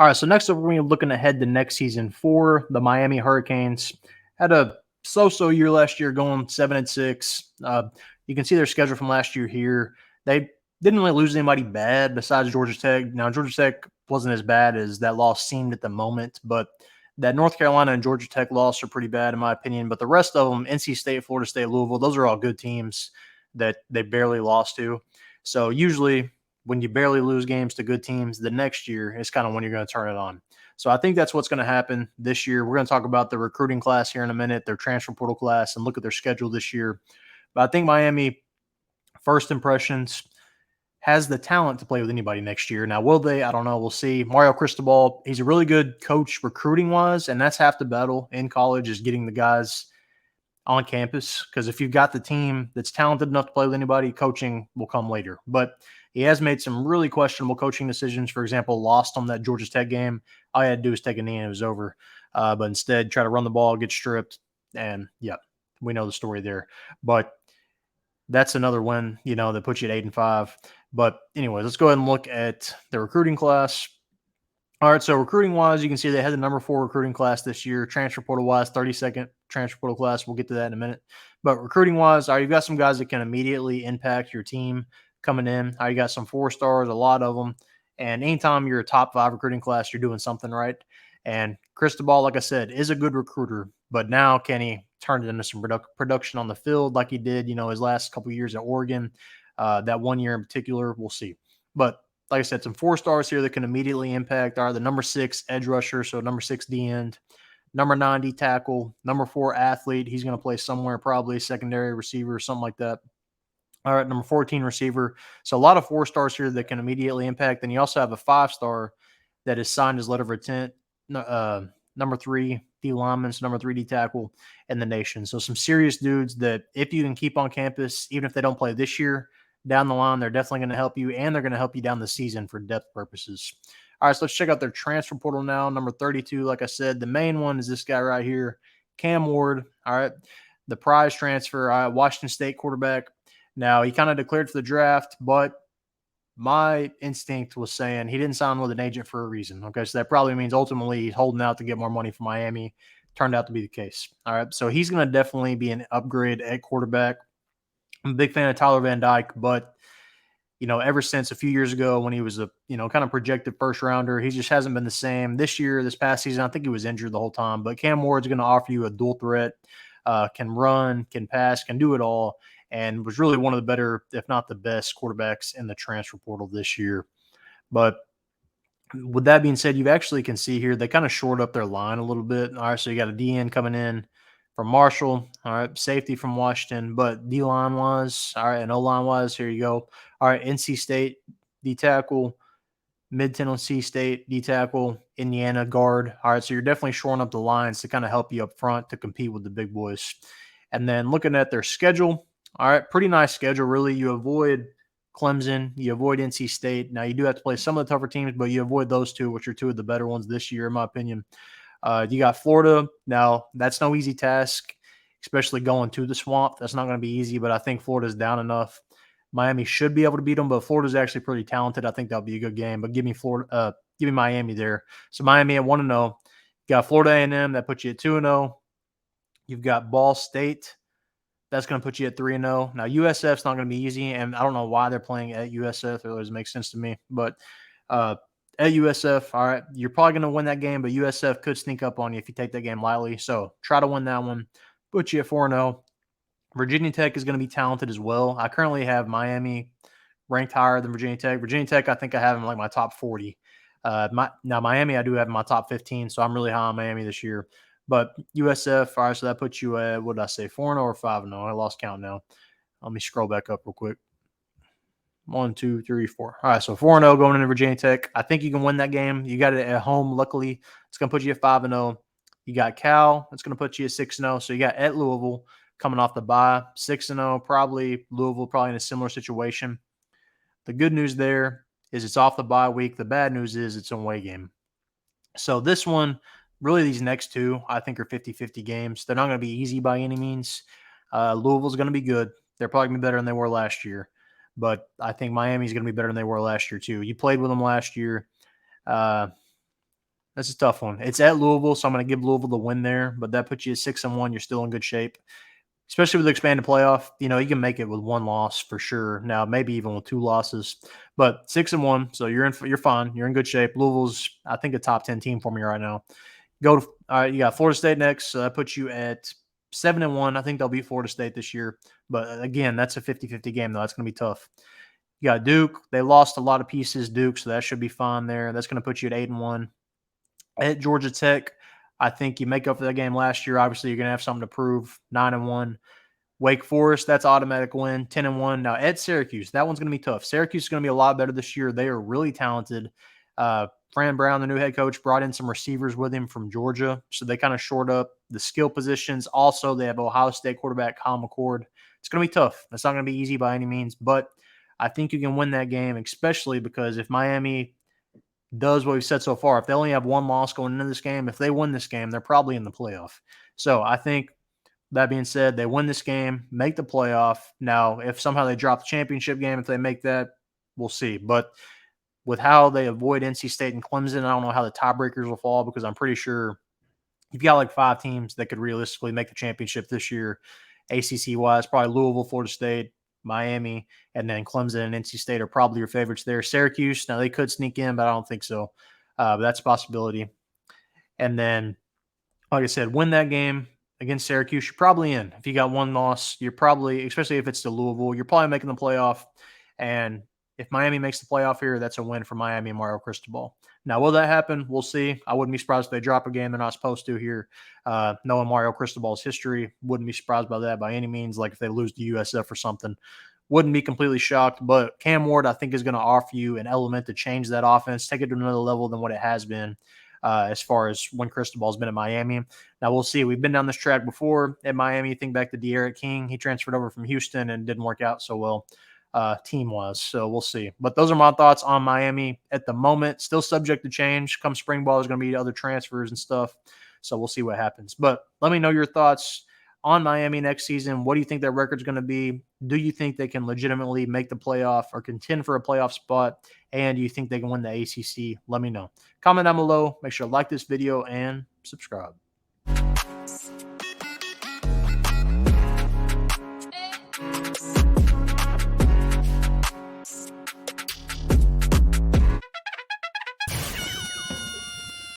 All right, so next up, we're going to be looking ahead to next season for the Miami Hurricanes. Had a so-so year last year, going 7-6. You can see their schedule from last year here. They didn't really lose anybody bad besides Georgia Tech. Now, Georgia Tech wasn't as bad as that loss seemed at the moment, but that North Carolina and Georgia Tech loss are pretty bad in my opinion. But the rest of them, NC State, Florida State, Louisville, those are all good teams that they barely lost to. So usually when you barely lose games to good teams, the next year is kind of when you're going to turn it on. So I think that's what's going to happen this year. We're going to talk about the recruiting class here in a minute, their transfer portal class, and look at their schedule this year. But I think Miami, first impressions, has the talent to play with anybody next year. Now, will they? I don't know. We'll see. Mario Cristobal, he's a really good coach recruiting-wise, and that's half the battle in college is getting the guys on campus. Because if you've got the team that's talented enough to play with anybody, coaching will come later. But he has made some really questionable coaching decisions. For example, lost on that Georgia Tech game. All he had to do was take a knee and it was over. But instead, try to run the ball, get stripped, and yeah, we know the story there. But that's another win, that puts you at 8-5. But anyways, let's go ahead and look at the recruiting class. All right, so recruiting-wise, you can see they had the number 4 recruiting class this year. Transfer portal-wise, 32nd transfer portal class. We'll get to that in a minute. But recruiting-wise, all right, you've got some guys that can immediately impact your team coming in. All right, you got some 4-stars, a lot of them. And anytime you're a top 5 recruiting class, you're doing something right. And Cristobal, like I said, is a good recruiter. But now can he turn it into some production on the field like he did, his last couple of years at Oregon? That 1 year in particular, we'll see. But like I said, some 4-stars here that can immediately impact are the number 6 edge rusher, so number 6 D end, number 9 D tackle, number 4 athlete. He's going to play somewhere, probably secondary receiver or something like that. All right, number 14 receiver. So a lot of 4-stars here that can immediately impact. Then you also have a 5-star that is signed his letter of intent. Number 3 D lineman, so number 3 D tackle in the nation. So some serious dudes that if you can keep on campus, even if they don't play this year, down the line, they're definitely going to help you, and they're going to help you down the season for depth purposes. All right, so let's check out their transfer portal now. Number 32, like I said, the main one is this guy right here, Cam Ward. All right, the prize transfer, Washington State quarterback. Now, he kind of declared for the draft, but my instinct was saying he didn't sign with an agent for a reason. Okay, so that probably means ultimately he's holding out to get more money from Miami. Turned out to be the case. All right, so he's going to definitely be an upgrade at quarterback. I'm a big fan of Tyler Van Dyke, but, ever since a few years ago when he was a, kind of projected first rounder, he just hasn't been the same. This year, this past season, I think he was injured the whole time, but Cam Ward's going to offer you a dual threat, can run, can pass, can do it all, and was really one of the better, if not the best, quarterbacks in the transfer portal this year. But with that being said, you actually can see here, they kind of short up their line a little bit. All right, so you got a DN coming in from Marshall, all right, safety from Washington, but D-line wise, all right, and O-line wise, here you go. All right, NC State, D-tackle, Mid-Tennessee State, D-tackle, Indiana guard. All right, so you're definitely shoring up the lines to kind of help you up front to compete with the big boys. And then looking at their schedule, all right, pretty nice schedule, really. You avoid Clemson, you avoid NC State. Now, you do have to play some of the tougher teams, but you avoid those two, which are two of the better ones this year, in my opinion. You got Florida. Now, that's no easy task, especially going to the Swamp. That's not going to be easy, but I think Florida's down enough. Miami should be able to beat them, but Florida's actually pretty talented. I think that'll be a good game, but give me Miami there. So Miami at 1-0. You got Florida A&M. That puts you at 2-0. You've got Ball State. That's going to put you at 3-0. Now, USF's not going to be easy, and I don't know why they're playing at USF. It doesn't make sense to me, but at USF, all right, you're probably going to win that game, but USF could sneak up on you if you take that game lightly. So try to win that one. Put you at 4-0. Virginia Tech is going to be talented as well. I currently have Miami ranked higher than Virginia Tech. Virginia Tech, I think I have in like my top 40. Now, Miami, I do have in my top 15, so I'm really high on Miami this year. But USF, all right, so that puts you at, what did I say, 4-0 or 5-0? I lost count now. Let me scroll back up real quick. 1, 2, 3, 4. All right, so 4-0 going into Virginia Tech. I think you can win that game. You got it at home. Luckily, it's going to put you at 5-0. You got Cal. That's going to put you at 6-0. So you got at Louisville coming off the bye, 6-0. Probably Louisville, probably in a similar situation. The good news there is it's off the bye week. The bad news is it's an away game. So this one, really these next two, I think are 50-50 games. They're not going to be easy by any means. Louisville's going to be good. They're probably going to be better than they were last year. But I think Miami's going to be better than they were last year, too. You played with them last year. That's a tough one. It's at Louisville, so I'm going to give Louisville the win there, but that puts you at 6-1. You're still in good shape, especially with the expanded playoff. You know, you can make it with one loss for sure. Now, maybe even with two losses, but 6-1. So you're fine. You're in good shape. Louisville's, I think, a top 10 team for me right now. You got Florida State next. So that puts you at 7-1. I think they'll beat Florida State this year. But again, that's a 50-50 game, though. That's going to be tough. You got Duke. They lost a lot of pieces, Duke, so that should be fine there. That's going to put you at 8-1. At Georgia Tech, I think you make up for that game last year. Obviously, you're going to have something to prove. 9-1. Wake Forest, that's automatic win. 10-1. Now at Syracuse, that one's going to be tough. Syracuse is going to be a lot better this year. They are really talented. Fran Brown, the new head coach, brought in some receivers with him from Georgia, so they kind of shored up the skill positions. Also, they have Ohio State quarterback Kyle McCord. It's going to be tough. It's not going to be easy by any means, but I think you can win that game, especially because if Miami does what we've said so far, if they only have one loss going into this game, if they win this game, they're probably in the playoff. So I think that being said, they win this game, make the playoff. Now, if somehow they drop the championship game, if they make that, we'll see. But with how they avoid NC State and Clemson, I don't know how the tiebreakers will fall because I'm pretty sure you've got like 5 teams that could realistically make the championship this year, ACC-wise. Probably Louisville, Florida State, Miami, and then Clemson and NC State are probably your favorites there. Syracuse, now they could sneak in, but I don't think so. But that's a possibility. And then, like I said, win that game against Syracuse, you're probably in. If you got one loss, you're probably, especially if it's to Louisville, you're probably making the playoff. And if Miami makes the playoff here, that's a win for Miami and Mario Cristobal. Now, will that happen? We'll see. I wouldn't be surprised if they drop a game they're not supposed to here. Knowing Mario Cristobal's history, wouldn't be surprised by that by any means. Like if they lose to USF or something, wouldn't be completely shocked. But Cam Ward, I think, is going to offer you an element to change that offense, take it to another level than what it has been as far as when Cristobal's been at Miami. Now, we'll see. We've been down this track before at Miami. Think back to De'Aaron King. He transferred over from Houston and didn't work out so well team-wise. So we'll see. But those are my thoughts on Miami at the moment. Still subject to change. Come spring ball, there's going to be other transfers and stuff. So we'll see what happens. But let me know your thoughts on Miami next season. What do you think their record's going to be? Do you think they can legitimately make the playoff or contend for a playoff spot? And do you think they can win the ACC? Let me know. Comment down below. Make sure to like this video and subscribe.